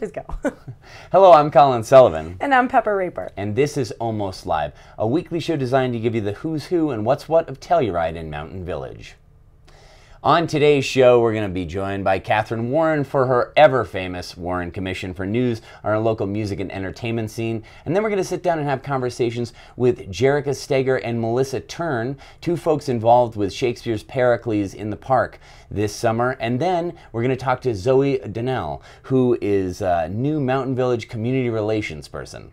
Just go. Hello, I'm Colin Sullivan. And I'm Pepper Raper. And this is Almost Live, a weekly show designed to give you the who's who and what's what of Telluride and Mountain Village. On today's show, we're going to be joined by Catherine Warren for her ever-famous Warren Commission for news on our local music and entertainment scene. And then we're going to sit down and have conversations with Jerica Steger and Melissa Turn, two folks involved with Shakespeare's Pericles in the Park this summer. And then we're going to talk to Zoe Dohnal, who is a new Mountain Village community relations person.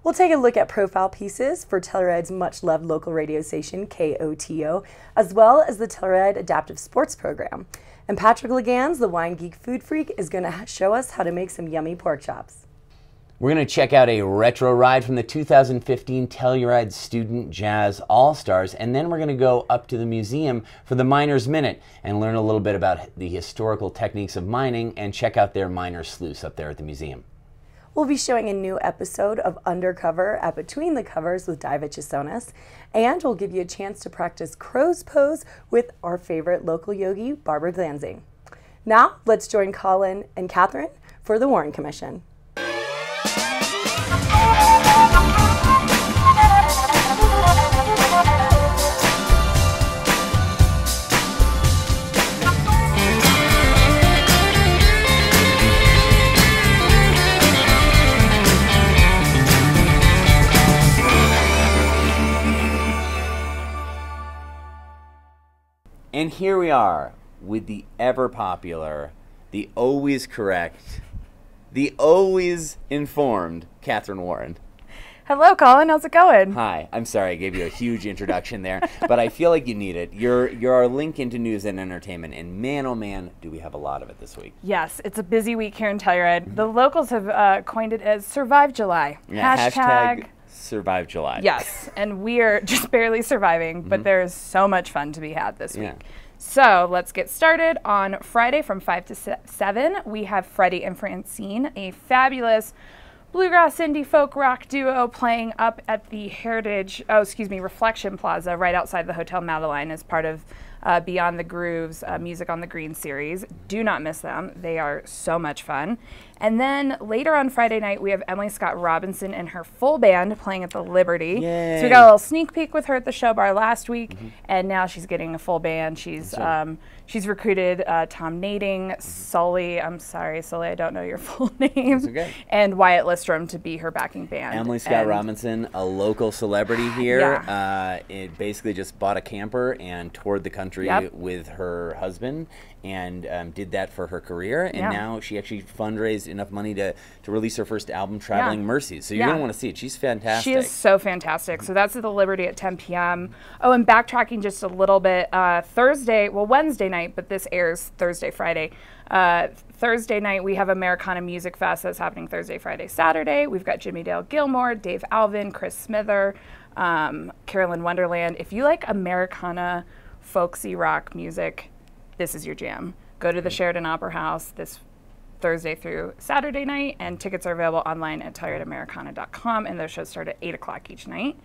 We'll take a look at profile pieces for Telluride's much-loved local radio station, KOTO, as well as the Telluride Adaptive Sports Program. And Patrick Legans, the wine geek food freak, is going to show us how to make some yummy pork chops. We're going to check out a retro ride from the 2015 Telluride Student Jazz All-Stars, and then we're going to go up to the museum for the Miner's Minute and learn a little bit about the historical techniques of mining and check out their miner sluice up there at the museum. We'll be showing a new episode of Undercover at Between the Covers with Diva Chisonis, and we'll give you a chance to practice crow's pose with our favorite local yogi, Barbara Glanzing. Now, let's join Colin and Catherine for the Warren Commission. And here we are with the ever popular, the always correct, the always informed Catherine Warren. Hello, Colin. How's it going? Hi. I'm sorry I gave you a huge introduction there, but I feel like you need it. You're our link into news and entertainment, and man, oh man, do we have a lot of it this week. Yes, it's a busy week here in Telluride. The locals have coined it as Survive July. Yeah, hashtag Survive July. Yes, and we are just barely surviving, but there's so much fun to be had this week. So let's get started. On Friday from 5 to 7, we have Freddie and Francine, a fabulous bluegrass indie folk rock duo playing up at the Reflection Plaza right outside the Hotel Madeline as part of Beyond the Grooves Music on the Green series. Do not miss them. They are so much fun. And then later on Friday night, we have Emily Scott Robinson and her full band playing at the Liberty. Yay. So we got a little sneak peek with her at the show bar last week, and now she's getting a full band. She's recruited Tom Nading, Sully, I'm sorry, Sully, I don't know your full name, okay. And Wyatt Listrom to be her backing band. Emily Scott Robinson, a local celebrity here. It basically just bought a camper and toured the country with her husband and did that for her career. And now she actually fundraised enough money to release her first album, Traveling Mercies. So you're going to want to see it. She's fantastic. She is so fantastic. So that's at the Liberty at 10 p.m. Oh, and backtracking just a little bit, Wednesday night, but this airs Thursday, Friday. Thursday night, we have Americana Music Fest that's happening Thursday, Friday, Saturday. We've got Jimmy Dale Gilmore, Dave Alvin, Chris Smither, Carolyn Wonderland. If you like Americana folksy rock music, this is your jam. Go to the Sheridan Opera House this Thursday through Saturday night, and tickets are available online at TellurideAmericana.com, and those shows start at 8 o'clock each night.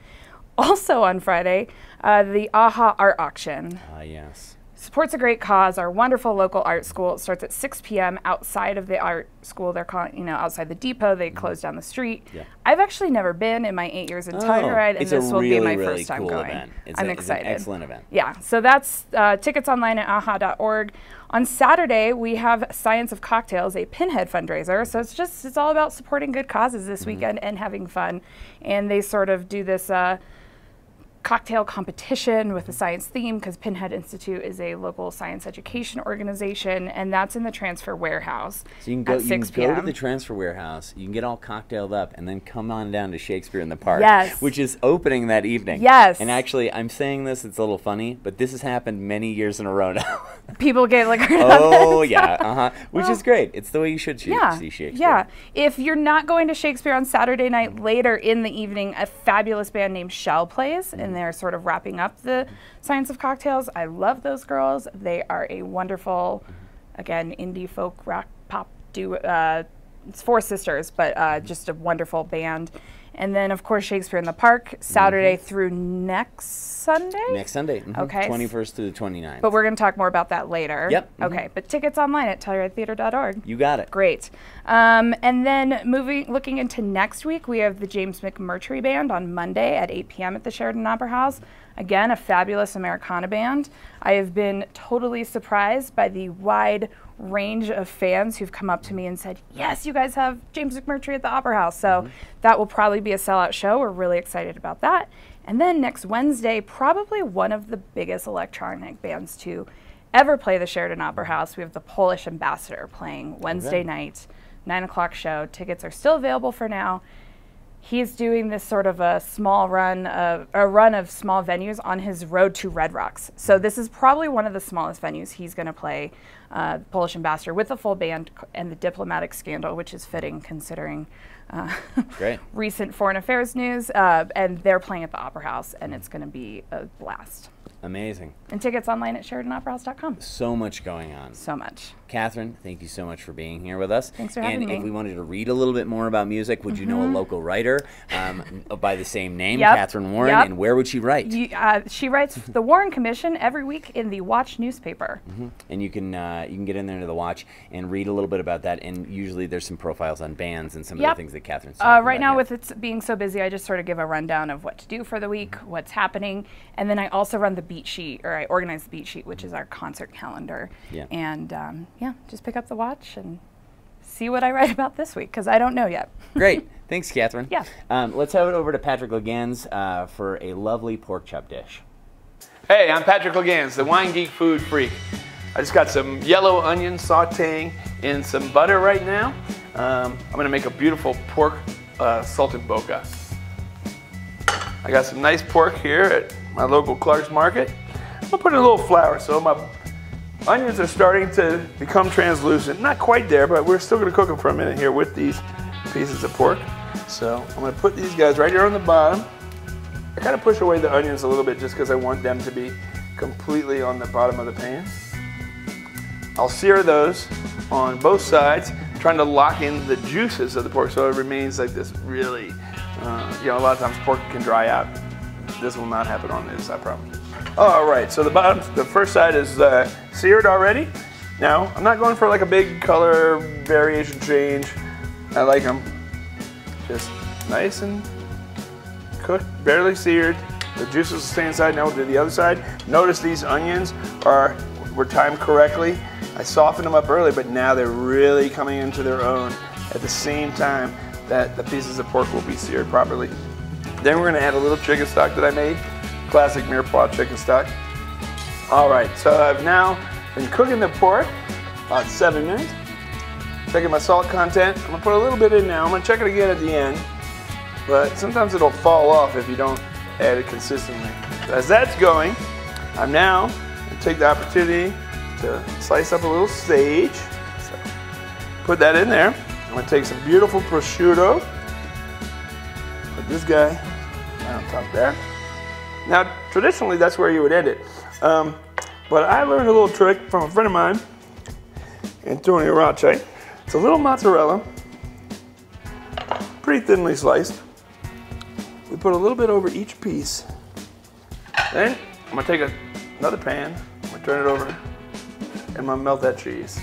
Also on Friday, the AHA Art Auction. Yes. Supports a great cause, our wonderful local art school. It starts at 6 p.m. outside of the art school. They're calling, outside the depot. They close down the street. Yeah. I've actually never been in my 8 years in Telluride, and this will be my first time going. I'm excited. It's an excellent event. Yeah, so that's tickets online at aha.org. On Saturday, we have Science of Cocktails, a Pinhead fundraiser. So it's all about supporting good causes this weekend and having fun. And they sort of do this cocktail competition with a science theme because Pinhead Institute is a local science education organization, and that's in the transfer warehouse. So you can go to the transfer warehouse, you can get all cocktailed up, and then come on down to Shakespeare in the Park, which is opening that evening. Yes. And actually, I'm saying this, it's a little funny, but this has happened many years in a row now. People get like, oh yeah, which is great. It's the way you should see Shakespeare. Yeah. If you're not going to Shakespeare on Saturday night, later in the evening, a fabulous band named Shell plays, and they're sort of wrapping up the Science of Cocktails. I love those girls. They are a wonderful, again, indie folk rock pop duo. It's four sisters, but just a wonderful band. And then, of course, Shakespeare in the Park, Saturday through next Sunday? Next Sunday. Okay. 21st through the 29th. But we're going to talk more about that later. Yep. Okay, but tickets online at TellurideTheater.org. You got it. Great. And then looking into next week, we have the James McMurtry Band on Monday at 8 p.m. at the Sheridan Opera House. Again, a fabulous Americana band. I have been totally surprised by the wide range of fans who've come up to me and said, yes, you guys have James McMurtry at the Opera House. So that will probably be a sellout show. We're really excited about that. And then next Wednesday, probably one of the biggest electronic bands to ever play the Sheridan Opera House. We have the Polish Ambassador playing Wednesday night, 9 o'clock show. Tickets are still available for now. He's doing this sort of a run of small venues on his road to Red Rocks. So this is probably one of the smallest venues he's going to play, Polish Ambassador, with a full band and the diplomatic scandal, which is fitting considering recent foreign affairs news. And they're playing at the Opera House, and it's going to be a blast. Amazing. And tickets online at SheridanOperaHouse.com. So much going on. So much. Catherine, thank you so much for being here with us. Thanks for having me. And if we wanted to read a little bit more about music, would you know a local writer by the same name, Yep. Catherine Warren, Yep. and where would she write? She writes the Warren Commission every week in the Watch newspaper. And you can get in there to the Watch and read a little bit about that. And usually there's some profiles on bands and some of the things that Catherine's talking right about now, here. with it being so busy, I just sort of give a rundown of what to do for the week, what's happening, and then I also run the beat sheet, or I organize the beat sheet, which is our concert calendar. Yeah. And just pick up the Watch and see what I write about this week, because I don't know yet. Great. Thanks, Catherine. Yeah. Let's head over to Patrick Legans for a lovely pork chop dish. Hey, I'm Patrick Legans, the Wine Geek Food Freak. I just got some yellow onions sauteing in some butter right now. I'm gonna make a beautiful pork salted boca. I got some nice pork here at my local Clark's Market. I'm gonna put in a little flour, so my onions are starting to become translucent. Not quite there, but we're still gonna cook them for a minute here with these pieces of pork. So I'm gonna put these guys right here on the bottom. I kind of push away the onions a little bit just because I want them to be completely on the bottom of the pan. I'll sear those on both sides, trying to lock in the juices of the pork so it remains like this really, a lot of times pork can dry out. This will not happen on this, I promise. All right, so the first side is seared already. Now, I'm not going for like a big color variation change. I like them just nice and cooked, barely seared. The juices will stay inside. Now we'll do the other side. Notice these onions were timed correctly. I softened them up early, but now they're really coming into their own at the same time that the pieces of pork will be seared properly. Then we're gonna add a little chicken stock that I made, classic mirepoix chicken stock. All right, so I've now been cooking the pork about 7 minutes. Checking my salt content. I'm gonna put a little bit in now. I'm gonna check it again at the end, but sometimes it'll fall off if you don't add it consistently. So as that's going, I'm now gonna take the opportunity to slice up a little sage. So put that in there. I'm gonna take some beautiful prosciutto. Put this guy on top there. Now, traditionally, that's where you would end it. But I learned a little trick from a friend of mine, Antonio Rache. It's a little mozzarella, pretty thinly sliced. We put a little bit over each piece. Then I'm gonna take another pan, I'm gonna turn it over, and I'm gonna melt that cheese.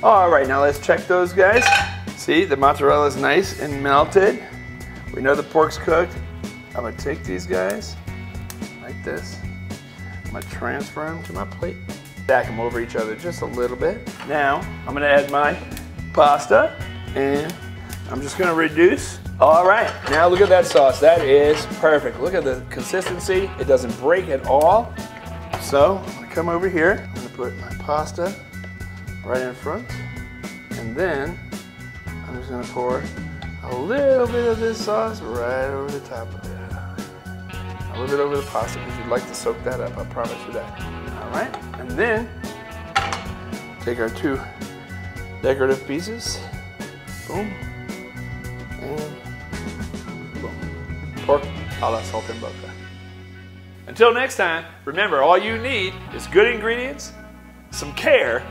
All right, now let's check those guys. See, the mozzarella is nice and melted. We know the pork's cooked. I'm gonna take these guys like this. I'm gonna transfer them to my plate. Stack them over each other just a little bit. Now, I'm gonna add my pasta, and I'm just gonna reduce. All right, now look at that sauce. That is perfect. Look at the consistency. It doesn't break at all. So, I'm gonna come over here. I'm gonna put my pasta right in front, and then I'm just gonna pour a little bit of this sauce right over the top of it. A little bit over the pasta because you'd like to soak that up, I promise you that. All right, and then take our 2 decorative pieces, boom, and boom. Pork a la saltimbocca. Until next time, remember all you need is good ingredients, some care,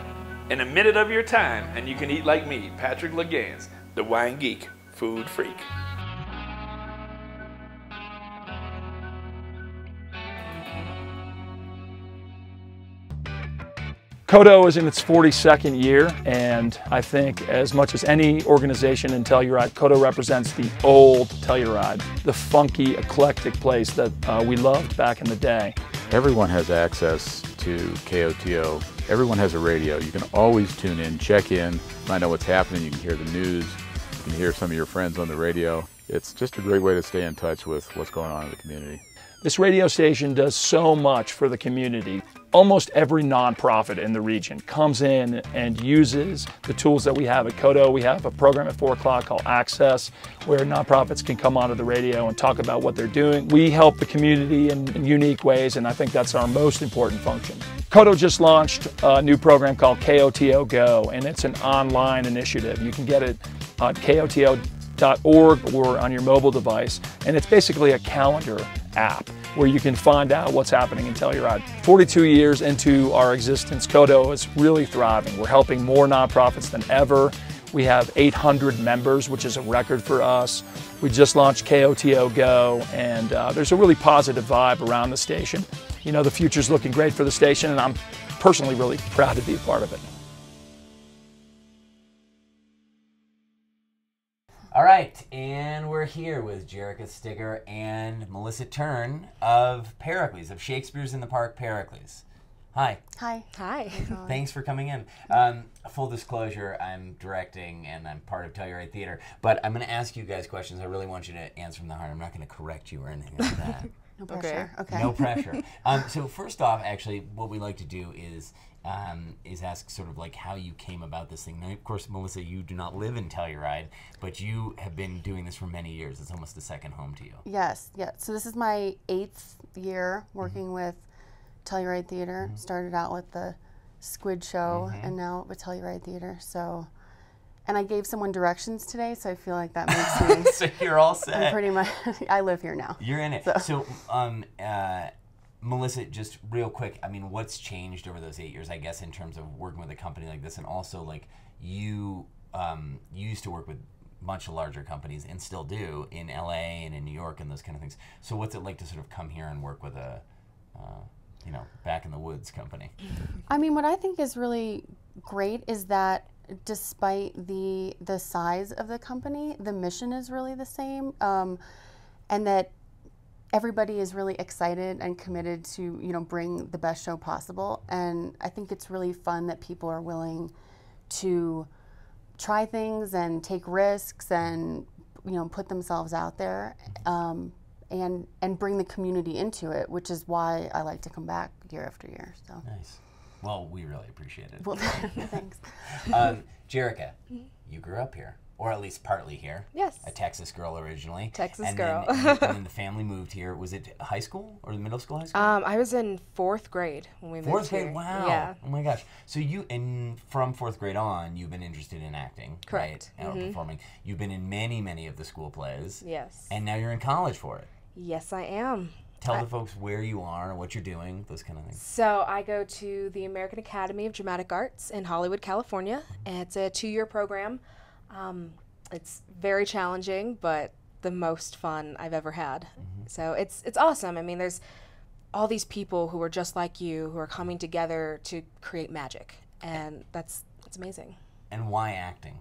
and a minute of your time, and you can eat like me, Patrick Legans, the Wine Geek Food Freak. Kodo is in its 42nd year, and I think as much as any organization in Telluride, Kodo represents the old Telluride, the funky, eclectic place that we loved back in the day. Everyone has access to KOTO. Everyone has a radio. You can always tune in, check in, find out what's happening. You can hear the news. You can hear some of your friends on the radio. It's just a great way to stay in touch with what's going on in the community. This radio station does so much for the community. Almost every nonprofit in the region comes in and uses the tools that we have at Kodo. We have a program at 4 o'clock called Access, where nonprofits can come onto the radio and talk about what they're doing. We help the community in unique ways, and I think that's our most important function. Kodo just launched a new program called KOTO Go, and it's an online initiative. You can get it on KOTO.org or on your mobile device, and it's basically a calendar app where you can find out what's happening in Telluride. 42 years into our existence, Kodo is really thriving. We're helping more nonprofits than ever. We have 800 members, which is a record for us. We just launched KOTO Go, and there's a really positive vibe around the station. You know, the future's looking great for the station, and I'm personally really proud to be a part of it. All right, and we're here with Jerica Stigger and Melissa Turn of Pericles, of Shakespeare's in the Park Pericles. Hi. Hi. Hi. Thanks for coming in. Full disclosure, I'm directing and I'm part of Telluride Theater, but I'm going to ask you guys questions. I really want you to answer from the heart. I'm not going to correct you or anything like that. No pressure. Okay. No pressure. So first off, actually, what we like to do is ask sort of like how you came about this thing. Now, of course, Melissa, you do not live in Telluride, but you have been doing this for many years. It's almost a second home to you. Yes. Yeah. So this is my 8th year working with Telluride Theater. Started out with the Squid Show, and now with Telluride Theater. So, and I gave someone directions today, so I feel like that makes me. So you're all set. I'm pretty much. I live here now. You're in it. So Melissa, just real quick, I mean, what's changed over those 8 years, I guess, in terms of working with a company like this, and also like you used to work with much larger companies and still do in LA and in New York and those kind of things. So what's it like to sort of come here and work with a you know, back in the woods company? I mean, what I think is really great is that despite the size of the company, the mission is really the same, and that everybody is really excited and committed to, you know, bring the best show possible. And I think it's really fun that people are willing to try things and take risks and, you know, put themselves out there. And bring the community into it, which is why I like to come back year after year. So nice. Well, we really appreciate it. Well, thanks. Jerica, you grew up here, or at least partly here. Yes. A Texas girl originally. Texas and girl. and then the family moved here. Was it high school or middle school, high school? I was in 4th grade when we moved here. 4th grade, wow. Yeah. Oh my gosh. So you, and from 4th grade on, you've been interested in acting, Correct. right? Or performing. You've been in many, many of the school plays. Yes. And now you're in college for it. Yes, I am. Tell the folks where you are, what you're doing, those kind of things. So I go to the American Academy of Dramatic Arts in Hollywood, California. And it's a 2-year program. It's very challenging, but the most fun I've ever had. So it's awesome. I mean, there's all these people who are just like you, who are coming together to create magic, and it's amazing. And why acting?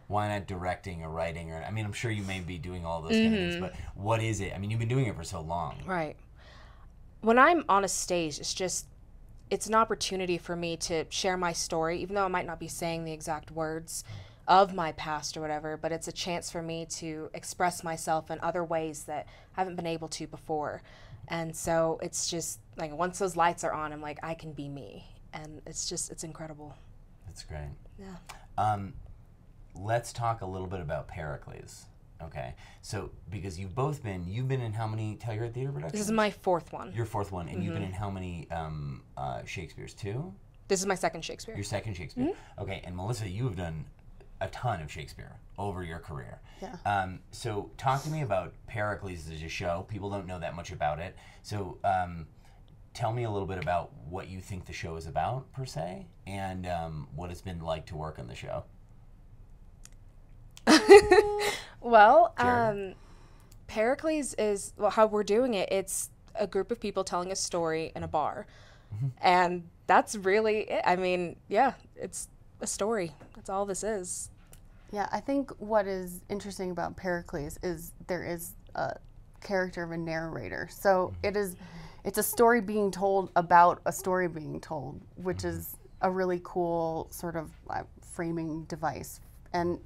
Why not directing or writing? Or I mean, I'm sure you may be doing all those kind of things, but what is it? I mean, you've been doing it for so long. Right. When I'm on a stage, it's an opportunity for me to share my story, even though I might not be saying the exact words of my past or whatever, but it's a chance for me to express myself in other ways that I haven't been able to before. And so it's just like, once those lights are on, I'm like, I can be me. And it's incredible. That's great. Yeah. Let's talk a little bit about Pericles. Okay, so because you've been in how many Telluride Theater productions? This is my 4th one. Your 4th one, and you've been in how many Shakespeare's? 2? This is my 2nd Shakespeare. Your 2nd Shakespeare. Okay, and Melissa, you have done a ton of Shakespeare over your career. Yeah. So talk to me about Pericles as a show. People don't know that much about it. So tell me a little bit about what you think the show is about, per se, and what it's been like to work on the show. Well, Pericles is how we're doing it. It's a group of people telling a story in a bar. And that's really it. I mean, yeah, it's a story. That's all this is. Yeah, I think what is interesting about Pericles is there is a character of a narrator. So it's a story being told about a story being told, which is a really cool sort of framing device and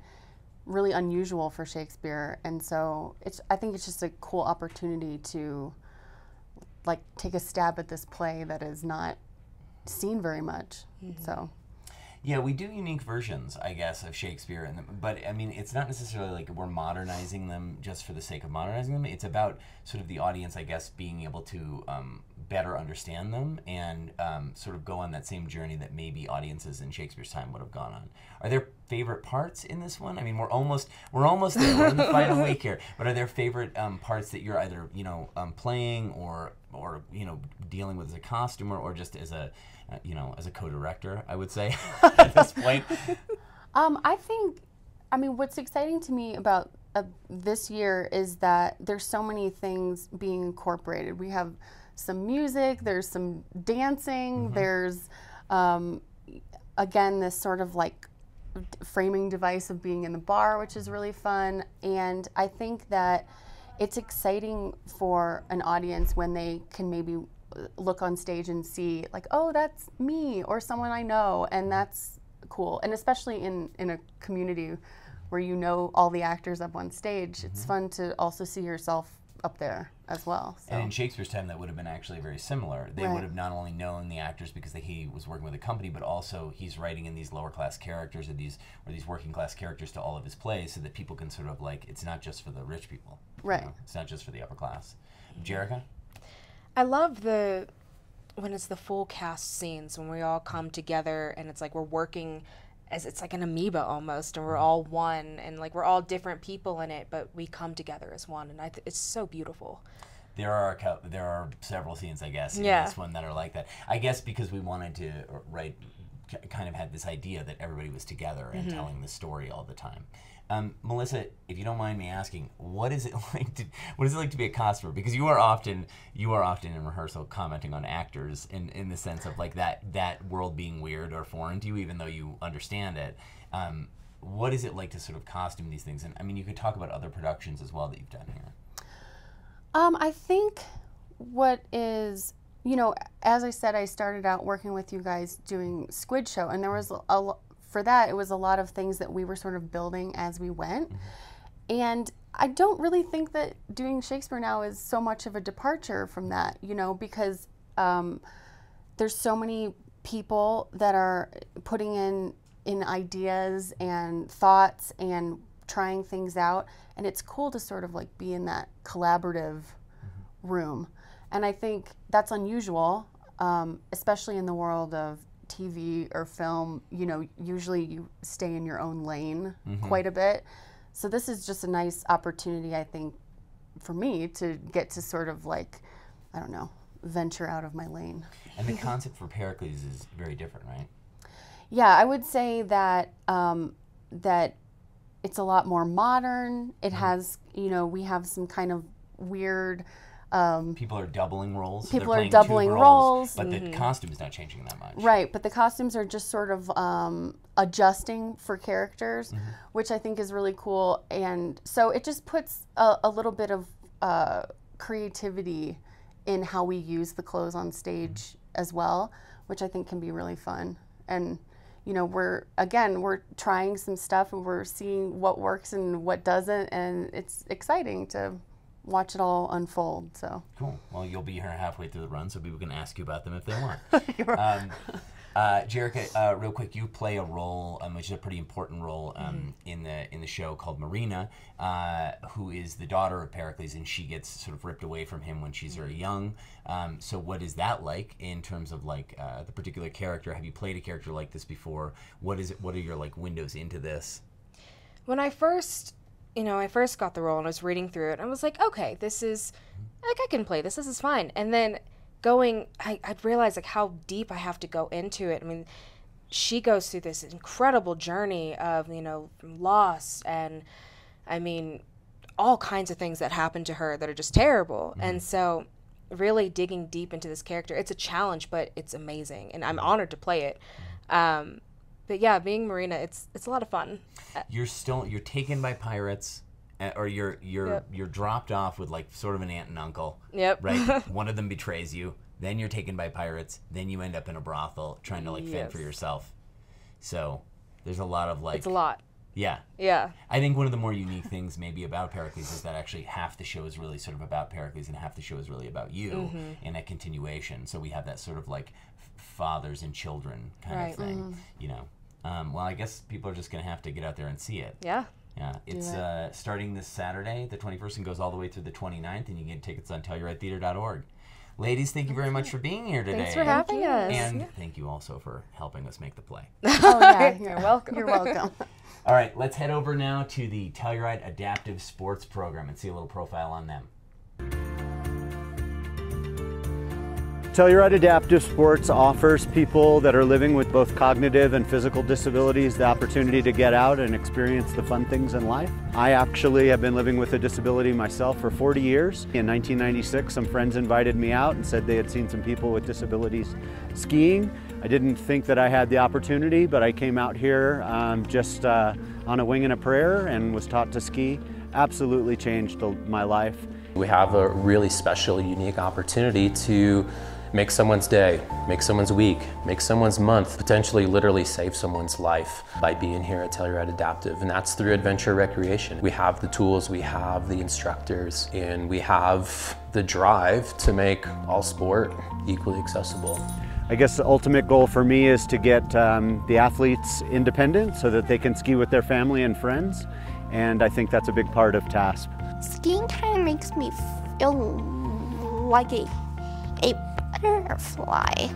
really unusual for Shakespeare. And so I think it's just a cool opportunity to like take a stab at this play that is not seen very much. So. Yeah, we do unique versions, I guess, of Shakespeare, but I mean, it's not necessarily like we're modernizing them just for the sake of modernizing them. It's about sort of the audience, I guess, being able to better understand them and sort of go on that same journey that maybe audiences in Shakespeare's time would have gone on. Are there favorite parts in this one? I mean, we're almost there. We're in the final week here. But are there favorite parts that you're either playing or dealing with as a costumer or just as a as a co-director, I would say, at this point? I mean, what's exciting to me about this year is that there's so many things being incorporated. We have some music, there's some dancing, there's, again, this sort of like framing device of being in the bar, which is really fun. And I think that it's exciting for an audience when they can maybe look on stage and see like, oh, that's me or someone I know, and that's cool. And especially in a community where you know all the actors up on stage, it's fun to also see yourself up there as well. So. And in Shakespeare's time, that would have been actually very similar. They would have not only known the actors because he was working with a company, but also he's writing in these lower class characters or these working class characters to all of his plays, so that people can sort of like, it's not just for the rich people. Right. It's not just for the upper class. Jerica? I love when it's the full cast scenes, when we all come together and it's like we're working as it's like an amoeba almost, and we're all one, and like we're all different people in it, but we come together as one, and it's so beautiful. There are several scenes, I guess, in this one that are like that. I guess because we wanted to kind of had this idea that everybody was together and telling the story all the time. Melissa, if you don't mind me asking, what is it like to be a costumer? Because you are often in rehearsal commenting on actors in the sense of like that world being weird or foreign to you, even though you understand it. What is it like to sort of costume these things? And I mean, you could talk about other productions as well that you've done here. I think what is, as I said, I started out working with you guys doing Squid Show, and there was for that, it was a lot of things that we were sort of building as we went. And I don't really think that doing Shakespeare now is so much of a departure from that, because there's so many people that are putting in ideas and thoughts and trying things out. And it's cool to sort of like be in that collaborative room. And I think that's unusual, especially in the world of TV or film. Usually you stay in your own lane quite a bit. So this is just a nice opportunity, I think, for me to get to sort of like, I don't know, venture out of my lane. And the concept for Pericles is very different, right? Yeah, I would say that that it's a lot more modern. It has, we have some kind of weird. People are doubling roles. People are doubling roles. But the costume is not changing that much. Right, but the costumes are just sort of adjusting for characters, which I think is really cool. And so it just puts a little bit of creativity in how we use the clothes on stage as well, which I think can be really fun. And we're trying some stuff, and we're seeing what works and what doesn't, and it's exciting to watch it all unfold. So cool. Well, you'll be here halfway through the run, so people can ask you about them if they want. Jerica, real quick, you play a role, which is a pretty important role in the show, called Marina, who is the daughter of Pericles, and she gets sort of ripped away from him when she's very young. So what is that like in terms of like the particular character? Have you played a character like this before? What is it? What are your like windows into this? When I first got the role and I was reading through it, I was like, okay, this is, like, I can play this. This is fine. And then I'd realize like how deep I have to go into it. I mean, she goes through this incredible journey of, loss and, I mean, all kinds of things that happen to her that are just terrible. And so really digging deep into this character. It's a challenge, but it's amazing, and I'm honored to play it. But yeah, being Marina, it's a lot of fun. You're taken by pirates, or you're dropped off with like sort of an aunt and uncle. Yep. Right. One of them betrays you. Then you're taken by pirates. Then you end up in a brothel trying to like fend for yourself. So there's a lot of like. It's a lot. Yeah. Yeah. I think one of the more unique things maybe about Pericles is that actually half the show is really sort of about Pericles and half the show is really about you in a continuation. So we have that sort of like fathers and children kind of thing, you know. Well, I guess people are just going to have to get out there and see it. Yeah. Yeah. It's starting this Saturday, the 21st, and goes all the way through the 29th, and you can get tickets on TellurideTheater.org. Ladies, thank you very much for being here today. Thanks for having us. And thank you also for helping us make the play. Oh, yeah. You're welcome. You're welcome. All right, let's head over now to the Telluride Adaptive Sports Program and see a little profile on them. Telluride Adaptive Sports offers people that are living with both cognitive and physical disabilities the opportunity to get out and experience the fun things in life. I actually have been living with a disability myself for 40 years. In 1996, some friends invited me out and said they had seen some people with disabilities skiing. I didn't think that I had the opportunity, but I came out here just on a wing and a prayer and was taught to ski. Absolutely changed my life. We have a really special, unique opportunity to make someone's day, make someone's week, make someone's month, potentially literally save someone's life by being here at Telluride Adaptive, and that's through adventure recreation. We have the tools, we have the instructors, and we have the drive to make all sport equally accessible. I guess the ultimate goal for me is to get the athletes independent so that they can ski with their family and friends, and I think that's a big part of TASP. Skiing kind of makes me feel like a butterfly.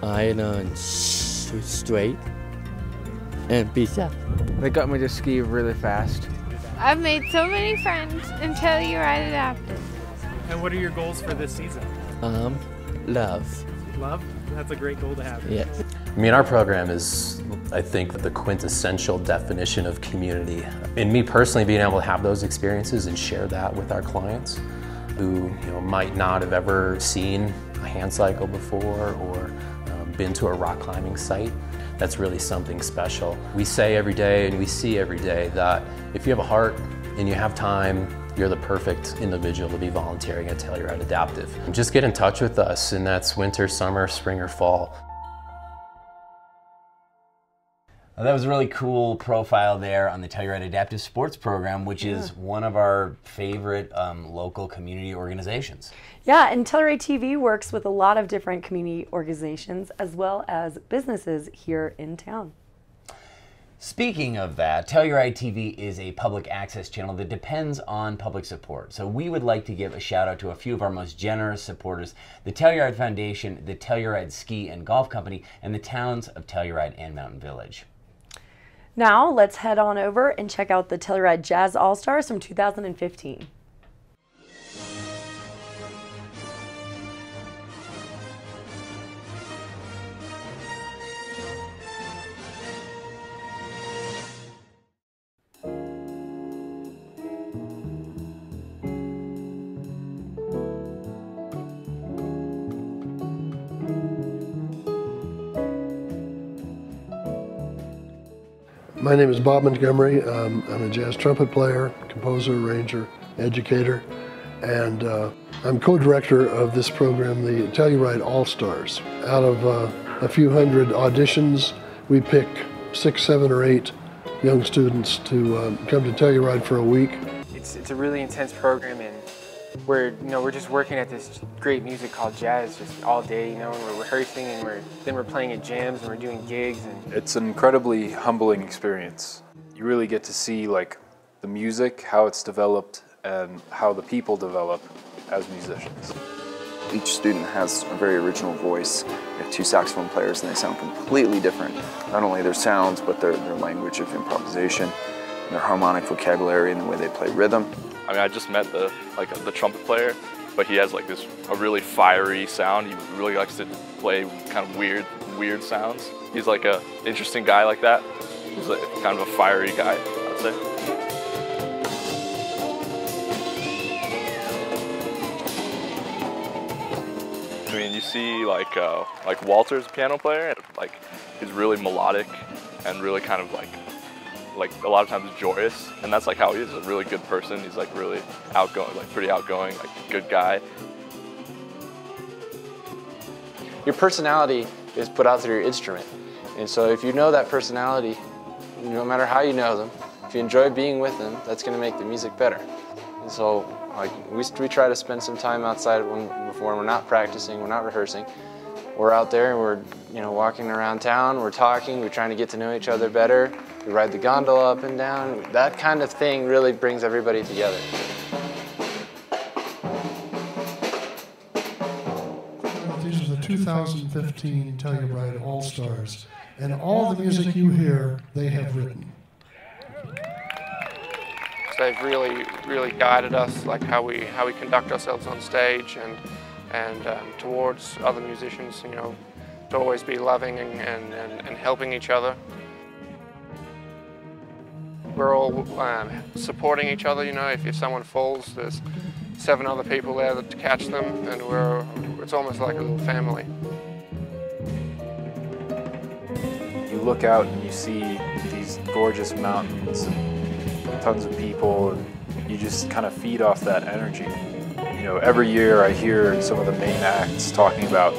I learned shoot straight and be safe. They got me to ski really fast. I've made so many friends until you ride Adaptive. And what are your goals for this season? Love. Love? That's a great goal to have. Yes. I mean, our program is, I think, the quintessential definition of community. And me personally, being able to have those experiences and share that with our clients who might not have ever seen a hand cycle before or been to a rock climbing site, that's really something special. We say every day and we see every day that if you have a heart and you have time, you're the perfect individual to be volunteering at Telluride Adaptive. Just get in touch with us, and that's winter, summer, spring, or fall. Well, that was a really cool profile there on the Telluride Adaptive Sports Program, which is one of our favorite local community organizations. Yeah, and Telluride TV works with a lot of different community organizations as well as businesses here in town. Speaking of that, Telluride TV is a public access channel that depends on public support. So we would like to give a shout out to a few of our most generous supporters, the Telluride Foundation, the Telluride Ski and Golf Company, and the towns of Telluride and Mountain Village. Now let's head on over and check out the Telluride Jazz All-Stars from 2015. My name is Bob Montgomery. I'm a jazz trumpet player, composer, arranger, educator, and I'm co-director of this program, the Telluride All-Stars. Out of a few hundred auditions, we pick 6, 7, or 8 young students to come to Telluride for a week. It's a really intense program, and we're just working at this great music called jazz just all day, and we're rehearsing, and then we're playing at jams, and we're doing gigs. And it's an incredibly humbling experience. You really get to see like the music, how it's developed, and how the people develop as musicians. Each student has a very original voice. We have 2 saxophone players, and they sound completely different. Not only their sounds, but their language of improvisation, and their harmonic vocabulary, and the way they play rhythm. I mean, I just met the trumpet player, but he has like a really fiery sound. He really likes to play kind of weird sounds. He's like a interesting guy like that. He's like kind of a fiery guy, I'd say. I mean, you see like Walter's a piano player, and like he's really melodic and really kind of like a lot of times joyous, and that's like how he is, a really good person. He's like really outgoing, like pretty outgoing, like good guy. Your personality is put out through your instrument. And so if you know that personality, no matter how you know them, if you enjoy being with them, that's going to make the music better. And so like we try to spend some time outside before we're not practicing, we're not rehearsing. We're out there and we're walking around town, we're talking, we're trying to get to know each other better. We ride the gondola up and down. That kind of thing really brings everybody together. These are the 2015 Telluride All-Stars, and all the music you hear, they have written. They've really guided us, like how we conduct ourselves on stage and towards other musicians, to always be loving and helping each other. We're all supporting each other, if someone falls, there's 7 other people there to catch them, and it's almost like a little family. You look out and you see these gorgeous mountains and tons of people, and you just kind of feed off that energy. Every year I hear some of the main acts talking about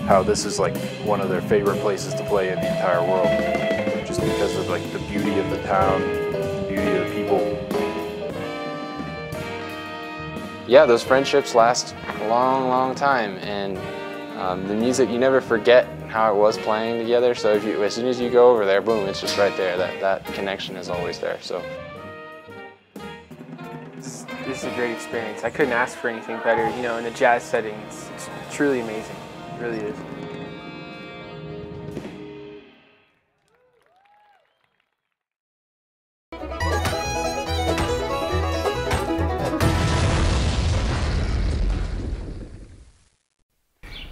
how this is like one of their favorite places to play in the entire world, just because of like the beauty of the town, the beauty of the people. Yeah, those friendships last a long, long time, and the music, you never forget how it was playing together, so as soon as you go over there, boom, it's just right there. That connection is always there. So This is a great experience. I couldn't ask for anything better. In a jazz setting, it's truly amazing. It really is.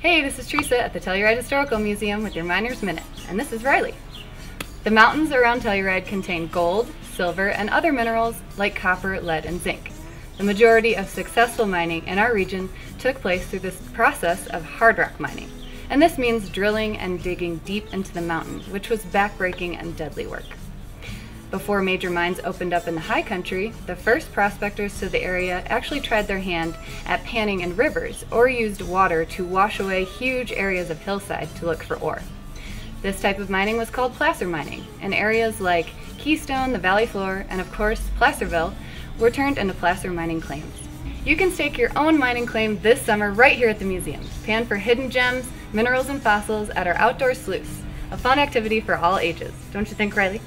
Hey, this is Teresa at the Telluride Historical Museum with your Miner's Minute, and this is Riley. The mountains around Telluride contain gold, silver, and other minerals like copper, lead, and zinc. The majority of successful mining in our region took place through this process of hard rock mining, and this means drilling and digging deep into the mountain, which was backbreaking and deadly work. Before major mines opened up in the high country, the first prospectors to the area actually tried their hand at panning in rivers or used water to wash away huge areas of hillside to look for ore. This type of mining was called placer mining, and areas like Keystone, the Valley Floor, and of course Placerville were turned into placer mining claims. You can stake your own mining claim this summer right here at the museum. Pan for hidden gems, minerals, and fossils at our outdoor sluice, a fun activity for all ages. Don't you think, Riley?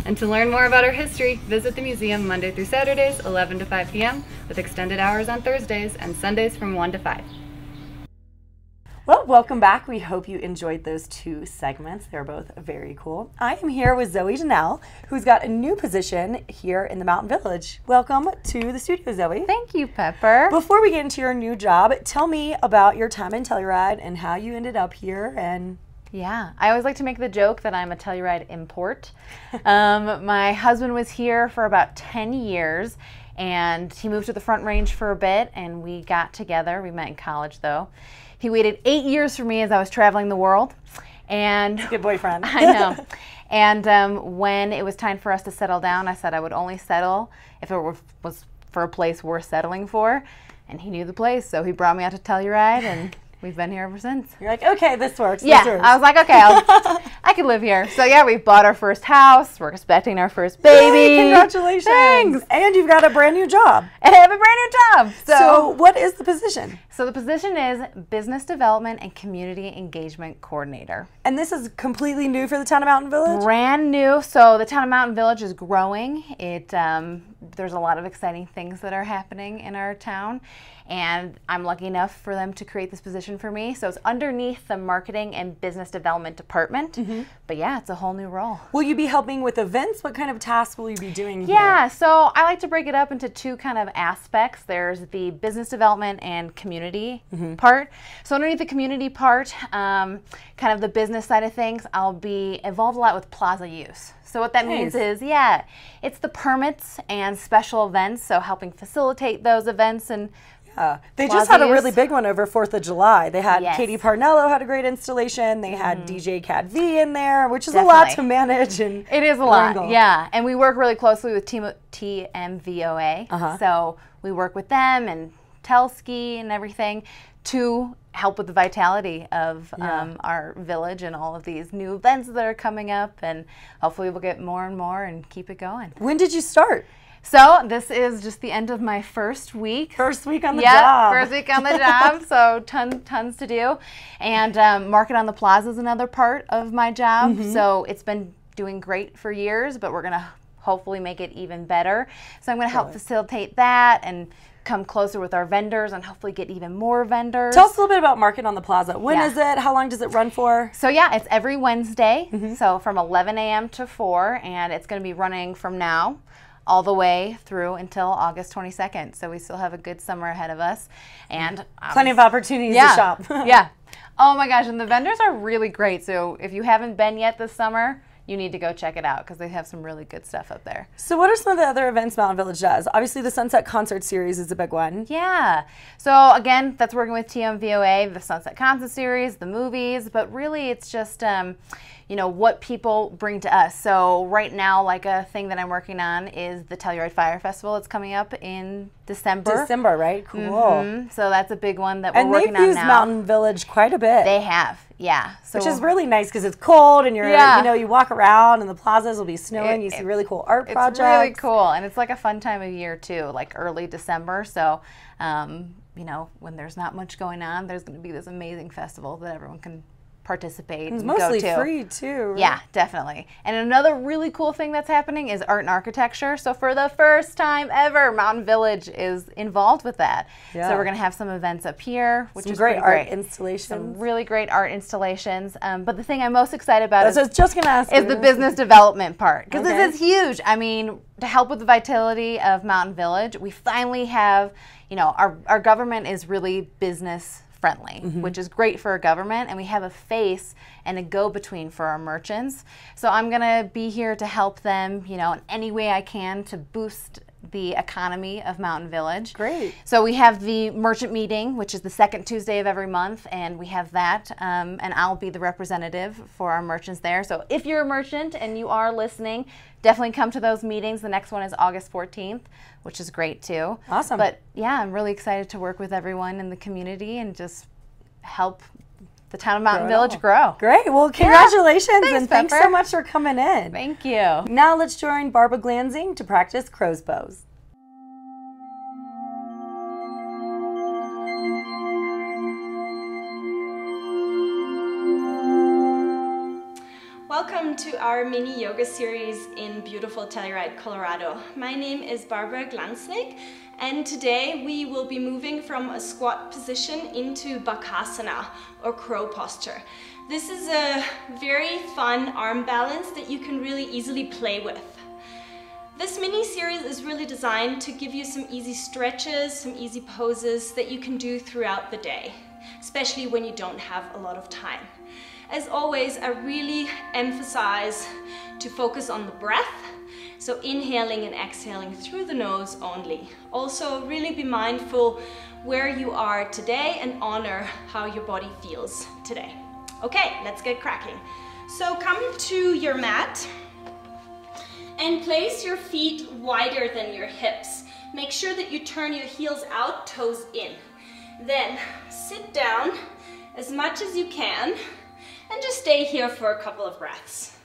And to learn more about our history, visit the museum Monday through Saturdays, 11 to 5 p.m., with extended hours on Thursdays and Sundays from 1 to 5. Well, welcome back. We hope you enjoyed those 2 segments. They're both very cool. I am here with Zoe Dohnal, who's got a new position here in the Mountain Village. Welcome to the studio, Zoe. Thank you, Pepper. Before we get into your new job, tell me about your time in Telluride and how you ended up here. And yeah, I always like to make the joke that I'm a Telluride import. My husband was here for about 10 years, and he moved to the Front Range for a bit, and we got together. We met in college, though. He waited 8 years for me as I was traveling the world. And good boyfriend. I know. And when it was time for us to settle down, I said I would only settle if it was for a place worth settling for. And he knew the place, so he brought me out to Telluride, and we've been here ever since. You're like, okay, this works. Yeah, this works. I was like, okay, I could live here. So yeah, we've bought our first house. We're expecting our first baby. Yay, congratulations. Thanks. And you've got a brand new job. And I have a brand new job. So what is the position? So the position is Business Development and Community Engagement Coordinator. And this is completely new for the town of Mountain Village? Brand new. So the town of Mountain Village is growing. There's a lot of exciting things that are happening in our town, and I'm lucky enough for them to create this position for me. So it's underneath the Marketing and Business Development Department. But yeah, it's a whole new role. Will you be helping with events? What kind of tasks will you be doing here? Yeah, so I like to break it up into 2 kind of aspects. There's the business development and community part. So underneath the community part, kind of the business side of things, I'll be involved a lot with plaza use. So what that means is, it's the permits and special events, so helping facilitate those events and Yeah. They just had a Plaza really use. big one over 4th of July. They had Yes. Katie Parnello had a great installation. They had DJ Cat V in there, which is a lot to manage. And it is a lot, yeah. And we work really closely with TMVOA. So we work with them and Telski and everything to help with the vitality of our village and all of these new events that are coming up. And hopefully we'll get more and more and keep it going. When did you start? So this is just the end of my first week. First week on the job. First week on the job. So tons to do. And Market on the Plaza is another part of my job. So it's been doing great for years, but we're going to hopefully make it even better. So I'm going to help facilitate that and come closer with our vendors and hopefully get even more vendors. Tell us a little bit about Market on the Plaza. When is it? How long does it run for? So yeah, it's every Wednesday. So from 11 a.m. to 4, and it's going to be running from now all the way through until August 22nd. So we still have a good summer ahead of us. And plenty of opportunities to shop. Yeah. Oh my gosh, and the vendors are really great. So if you haven't been yet this summer, you need to go check it out because they have some really good stuff up there. So what are some of the other events Mountain Village does? Obviously the Sunset Concert Series is a big one. Yeah. So again, that's working with TMVOA, the Sunset Concert Series, the movies, but really it's just you know, what people bring to us. So right now, like a thing that I'm working on is the Telluride Fire Festival. It's coming up in December. December, right? Cool. So that's a big one that we're working on now. And they've used Mountain Village quite a bit. They have, yeah. So which is really nice because it's cold and you're, you know, you walk around and the plazas will be snowing. You see really cool art projects. It's really cool, and it's like a fun time of year too, like early December. So, you know, when there's not much going on, there's going to be this amazing festival that everyone can participate it's and mostly go to. Free too, right? Yeah, definitely. And another really cool thing that's happening is art and architecture. So for the first time ever, Mountain Village is involved with that. Yeah. So we're going to have some events up here, which some is great pretty art great. installations. Some really great art installations. But the thing I'm most excited about That's what I was just gonna ask is you. the business development part, because Okay. this is huge. I mean, to help with the vitality of Mountain Village, we finally have, you know, our government is really business friendly, which is great for our government, and we have a face and a go-between for our merchants. So I'm gonna be here to help them, you know, in any way I can to boost the economy of Mountain Village. Great. So we have the merchant meeting, which is the second Tuesday of every month, and we have that, and I'll be the representative for our merchants there. So if you're a merchant and you are listening, definitely come to those meetings. The next one is August 14th, which is great too. Awesome. But yeah, I'm really excited to work with everyone in the community and just help the town of Mountain Village grow. Great. Well, congratulations, Yeah. and thanks so Pepper. much for coming in. Thank you. Now let's join Barbara Glansing to practice crow's pose. Welcome to our mini yoga series in beautiful Telluride, Colorado. My name is Barbara Glansnick, and today we will be moving from a squat position into Bakasana, or crow posture. This is a very fun arm balance that you can really easily play with. This mini series is really designed to give you some easy stretches, some easy poses that you can do throughout the day, especially when you don't have a lot of time. As always, I really emphasize to focus on the breath, so inhaling and exhaling through the nose only. Also, really be mindful where you are today and honor how your body feels today. Okay, let's get cracking. So come to your mat and place your feet wider than your hips. Make sure that you turn your heels out, toes in. Then sit down as much as you can and just stay here for a couple of breaths.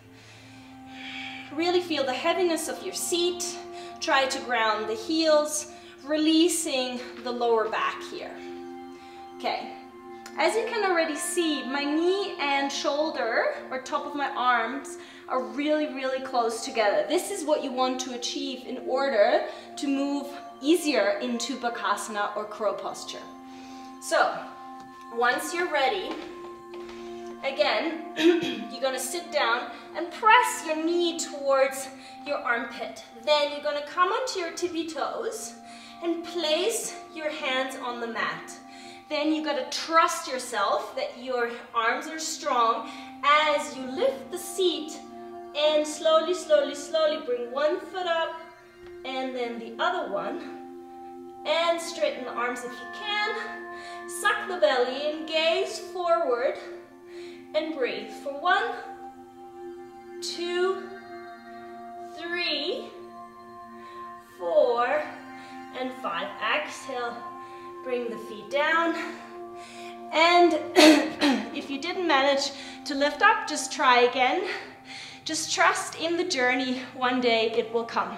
Really feel the heaviness of your seat. Try to ground the heels, releasing the lower back here. Okay, as you can already see, my knee and shoulder, or top of my arms, are really close together. This is what you want to achieve in order to move easier into Bakasana, or crow posture. So, once you're ready, again, you're gonna sit down and press your knee towards your armpit. Then you're gonna come onto your tippy toes and place your hands on the mat. Then you gotta trust yourself that your arms are strong as you lift the seat and slowly bring one foot up and then the other one And straighten the arms if you can. Suck the belly in, gaze forward, and breathe for 1, 2, 3, 4, and 5. Exhale, bring the feet down. And if you didn't manage to lift up, just try again. Just trust in the journey. One day it will come.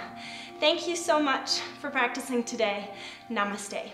Thank you so much for practicing today. Namaste.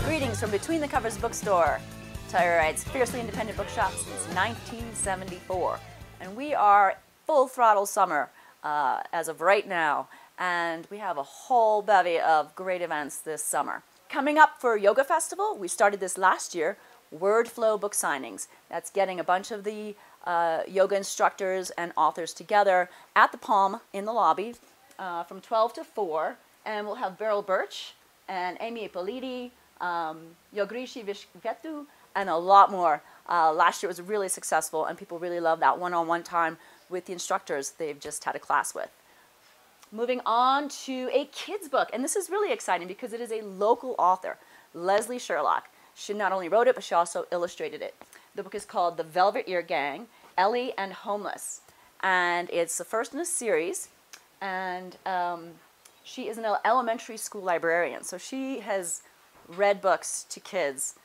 Greetings from Between the Covers Bookstore, Telluride's fiercely independent bookshop since 1974. And we are full throttle summer as of right now, and we have a whole bevy of great events this summer. Coming up for Yoga Festival, we started this last year, Word Flow book signings. That's getting a bunch of the yoga instructors and authors together at the Palm in the lobby from 12 to 4, and we'll have Beryl Birch and Amy Ippoliti, Yogrishi Vishvetu, and a lot more. Last year was really successful, and people really love that one-on-one time with the instructors they've just had a class with. Moving on to a kid's book, and this is really exciting because it is a local author, Leslie Sherlock. She not only wrote it, but she also illustrated it. The book is called The Velvet Ear Gang, Ellie and Homeless, and it's the first in a series, and she is an elementary school librarian, so she has read books to kids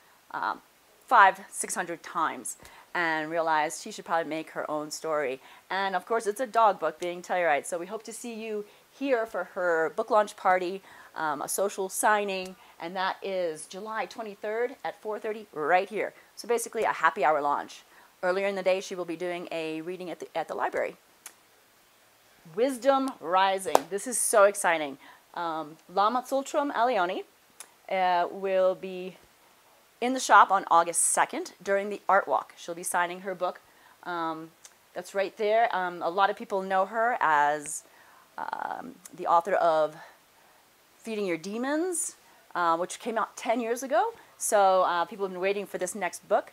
500-600 times and realized she should probably make her own story. And of course, it's a dog book, being Telluride, so we hope to see you here for her book launch party, a social signing, and that is July 23rd at 4:30 right here. So basically a happy hour launch. Earlier in the day, she will be doing a reading at the library. Wisdom Rising. This is so exciting. Lama Tsultrim Alioni will be in the shop on August 2nd during the art walk. She'll be signing her book. That's right there. A lot of people know her as the author of Feeding Your Demons, which came out 10 years ago. So people have been waiting for this next book.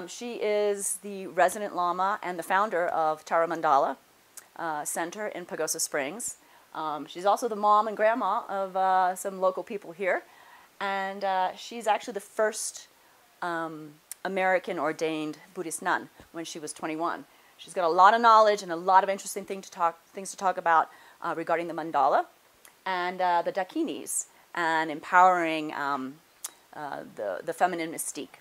She is the resident Lama and the founder of Tara Mandala Center in Pagosa Springs. She's also the mom and grandma of some local people here. And she's actually the first American ordained Buddhist nun when she was 21. She's got a lot of knowledge and a lot of interesting things to talk about regarding the mandala and the dakinis and empowering the feminine mystique.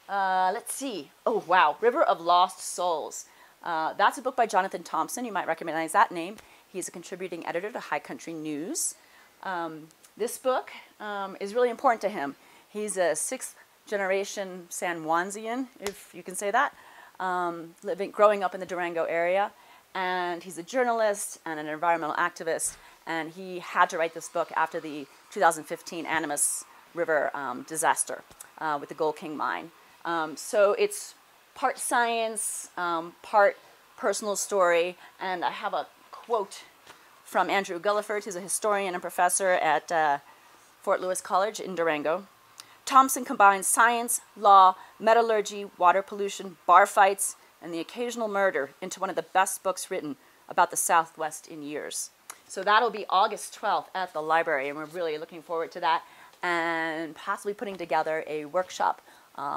Let's see. Oh, wow. River of Lost Souls. That's a book by Jonathan Thompson. You might recognize that name. He's a contributing editor to High Country News. This book is really important to him. He's a 6th generation San Juanzian, if you can say that, growing up in the Durango area. And he's a journalist and an environmental activist. And he had to write this book after the 2015 Animas River disaster with the Gold King mine. So it's part science, part personal story. And I have a quote from Andrew Gulliford, who's a historian and professor at Fort Lewis College in Durango. Thompson combines science, law, metallurgy, water pollution, bar fights, and the occasional murder into one of the best books written about the Southwest in years. So that'll be August 12th at the library, and we're really looking forward to that and possibly putting together a workshop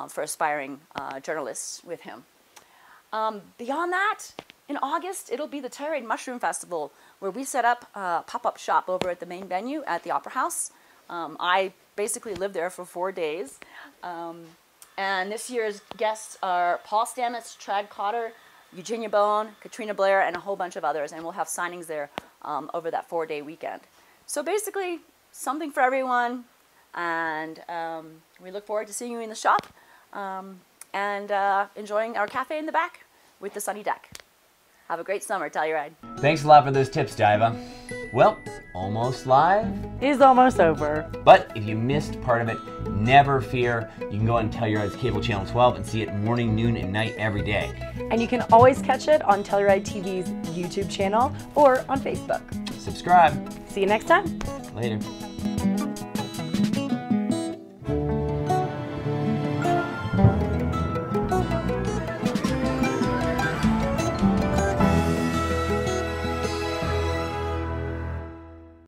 for aspiring journalists with him. Beyond that, in August, it'll be the Telluride Mushroom Festival, where we set up a pop-up shop over at the main venue at the Opera House. I basically lived there for 4 days. And this year's guests are Paul Stamets, Trad Cotter, Eugenia Bone, Katrina Blair, and a whole bunch of others. And we'll have signings there over that 4-day weekend. So basically, something for everyone. And we look forward to seeing you in the shop and enjoying our cafe in the back with the sunny deck. Have a great summer, Telluride. Thanks a lot for those tips, Diva. Well, almost live is almost over. But if you missed part of it, never fear. You can go on Telluride's cable channel 12 and see it morning, noon, and night every day. And you can always catch it on Telluride TV's YouTube channel or on Facebook. Subscribe. See you next time. Later.